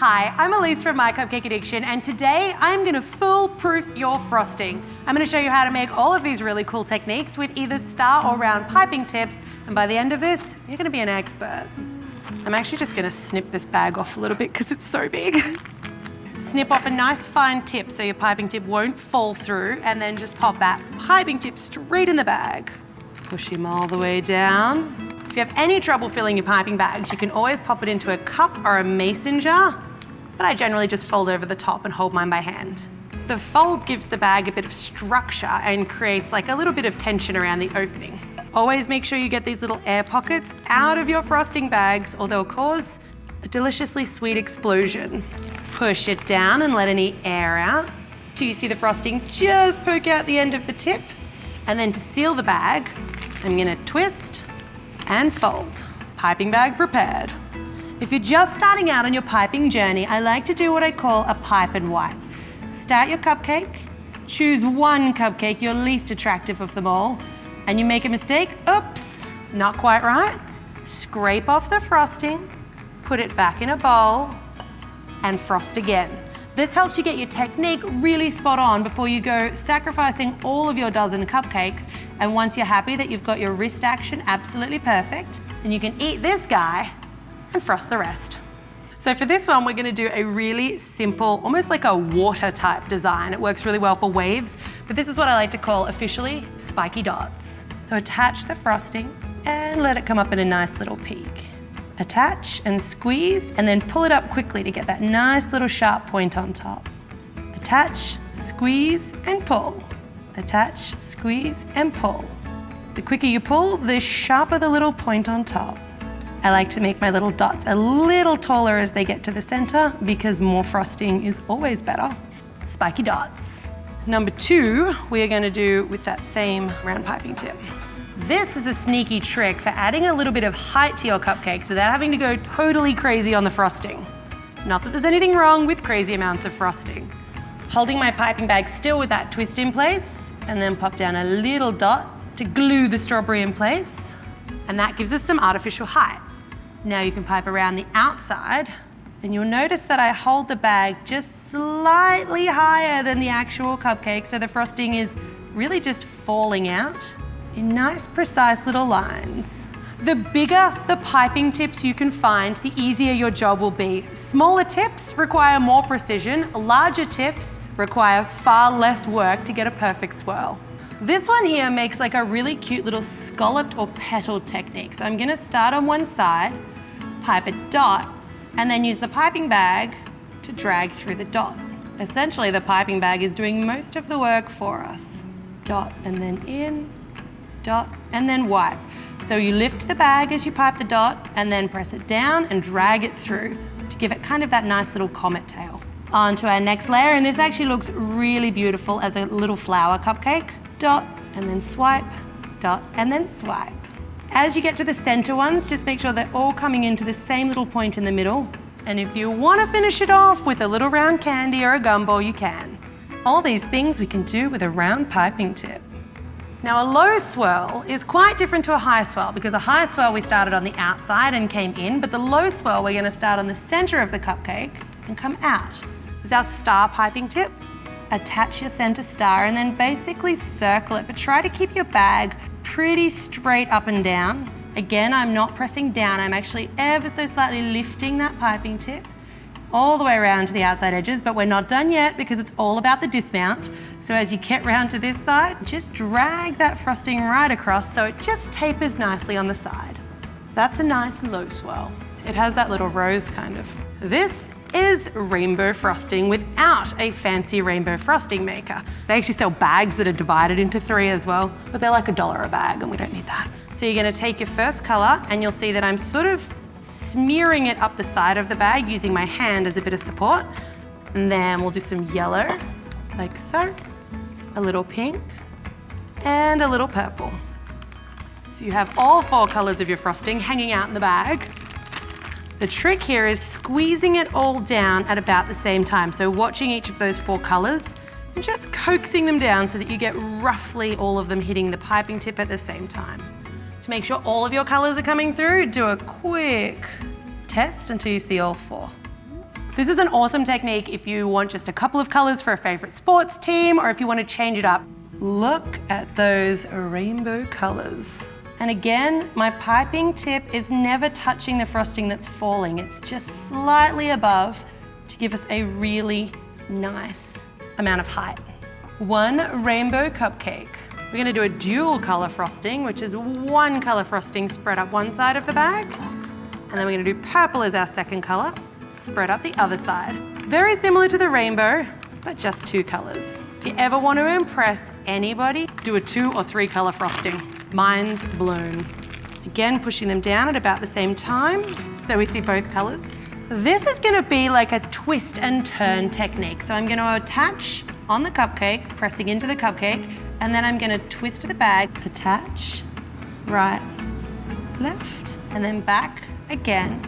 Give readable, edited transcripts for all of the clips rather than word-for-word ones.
Hi, I'm Elise from My Cupcake Addiction, and today I'm gonna foolproof your frosting. I'm gonna show you how to make all of these really cool techniques with either star or round piping tips, and by the end of this, you're gonna be an expert. I'm actually just gonna snip this bag off a little bit because it's so big. Snip off a nice fine tip so your piping tip won't fall through, and then just pop that piping tip straight in the bag. Push him all the way down. If you have any trouble filling your piping bags, you can always pop it into a cup or a mason jar, but I generally just fold over the top and hold mine by hand. The fold gives the bag a bit of structure and creates like a little bit of tension around the opening. Always make sure you get these little air pockets out of your frosting bags or they'll cause a deliciously sweet explosion. Push it down and let any air out till you see the frosting just poke out the end of the tip. And then to seal the bag, I'm gonna twist and fold. Piping bag prepared. If you're just starting out on your piping journey, I like to do what I call a pipe and wipe. Start your cupcake, choose one cupcake, your least attractive of them all, and you make a mistake, oops, not quite right. Scrape off the frosting, put it back in a bowl, and frost again. This helps you get your technique really spot on before you go sacrificing all of your dozen cupcakes, and once you're happy that you've got your wrist action absolutely perfect, then you can eat this guy and frost the rest. So for this one, we're gonna do a really simple, almost like a water type design. It works really well for waves, but this is what I like to call officially spiky dots. So attach the frosting and let it come up in a nice little peak. Attach and squeeze, and then pull it up quickly to get that nice little sharp point on top. Attach, squeeze, and pull. Attach, squeeze, and pull. The quicker you pull, the sharper the little point on top. I like to make my little dots a little taller as they get to the center because more frosting is always better. Spiky dots. Number 2, we are going to do with that same round piping tip. This is a sneaky trick for adding a little bit of height to your cupcakes without having to go totally crazy on the frosting. Not that there's anything wrong with crazy amounts of frosting. Holding my piping bag still with that twist in place, and then pop down a little dot to glue the strawberry in place, and that gives us some artificial height. Now you can pipe around the outside, and you'll notice that I hold the bag just slightly higher than the actual cupcake, so the frosting is really just falling out in nice, precise little lines. The bigger the piping tips you can find, the easier your job will be. Smaller tips require more precision, larger tips require far less work to get a perfect swirl. This one here makes like a really cute little scalloped or petaled technique. So I'm gonna start on one side, pipe a dot, and then use the piping bag to drag through the dot. Essentially, the piping bag is doing most of the work for us. Dot and then in, dot and then wipe. So you lift the bag as you pipe the dot and then press it down and drag it through to give it kind of that nice little comet tail. On to our next layer, and this actually looks really beautiful as a little flower cupcake. Dot and then swipe, dot and then swipe. As you get to the center ones, just make sure they're all coming into the same little point in the middle. And if you want to finish it off with a little round candy or a gumball, you can. All these things we can do with a round piping tip. Now a low swirl is quite different to a high swirl because a high swirl we started on the outside and came in, but the low swirl we're going to start on the center of the cupcake and come out. This is our star piping tip. Attach your center star and then basically circle it, but try to keep your bag pretty straight up and down. Again, I'm not pressing down, I'm actually ever so slightly lifting that piping tip all the way around to the outside edges, but we're not done yet because it's all about the dismount. So as you get round to this side, just drag that frosting right across so it just tapers nicely on the side. That's a nice low swirl. It has that little rose kind of. This is rainbow frosting without a fancy rainbow frosting maker. So they actually sell bags that are divided into 3 as well, but they're like $1 a bag and we don't need that. So you're gonna take your first color and you'll see that I'm sort of smearing it up the side of the bag using my hand as a bit of support. And then we'll do some yellow, like so, a little pink, and a little purple. So you have all 4 colors of your frosting hanging out in the bag. The trick here is squeezing it all down at about the same time. So watching each of those 4 colors and just coaxing them down so that you get roughly all of them hitting the piping tip at the same time. To make sure all of your colors are coming through, do a quick test until you see all 4. This is an awesome technique if you want just a couple of colors for a favorite sports team, or if you want to change it up. Look at those rainbow colors. And again, my piping tip is never touching the frosting that's falling. It's just slightly above to give us a really nice amount of height. One rainbow cupcake. We're gonna do a dual color frosting, which is one color frosting spread up one side of the bag. And then we're gonna do purple as our second color, spread up the other side. Very similar to the rainbow, but just two colors. If you ever want to impress anybody, do a 2 or 3 color frosting. Mine's blown. Again, pushing them down at about the same time, so we see both colors. This is gonna be like a twist and turn technique. So I'm gonna attach on the cupcake, pressing into the cupcake, and then I'm gonna twist the bag, attach, right, left, and then back again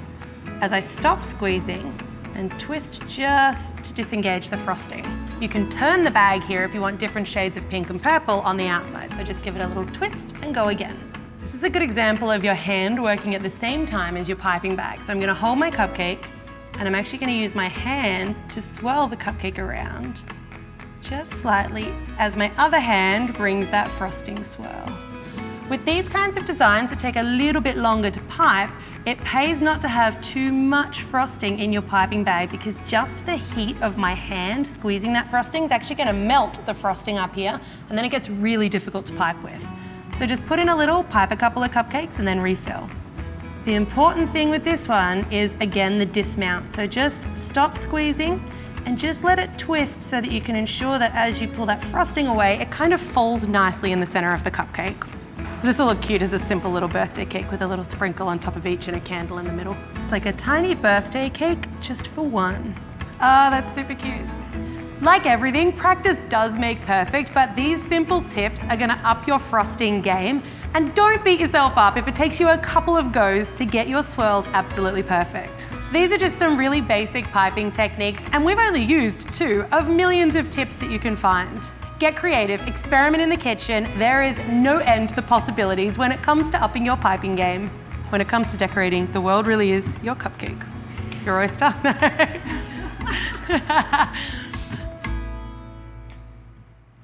as I stop squeezing and twist just to disengage the frosting. You can turn the bag here if you want different shades of pink and purple on the outside, so just give it a little twist and go again. This is a good example of your hand working at the same time as your piping bag. So I'm gonna hold my cupcake, and I'm actually gonna use my hand to swirl the cupcake around just slightly as my other hand brings that frosting swirl. With these kinds of designs that take a little bit longer to pipe, it pays not to have too much frosting in your piping bag, because just the heat of my hand squeezing that frosting is actually gonna melt the frosting up here, and then it gets really difficult to pipe with. So just put in a little, pipe a couple of cupcakes, and then refill. The important thing with this one is, again, the dismount. So just stop squeezing and just let it twist so that you can ensure that as you pull that frosting away, it kind of falls nicely in the center of the cupcake. This will look cute as a simple little birthday cake with a little sprinkle on top of each and a candle in the middle. It's like a tiny birthday cake just for one. Oh, that's super cute. Like everything, practice does make perfect, but these simple tips are gonna up your frosting game. And don't beat yourself up if it takes you a couple of goes to get your swirls absolutely perfect. These are just some really basic piping techniques, and we've only used 2 of millions of tips that you can find. Get creative, experiment in the kitchen. There is no end to the possibilities when it comes to upping your piping game. When it comes to decorating, the world really is your cupcake. Your oyster.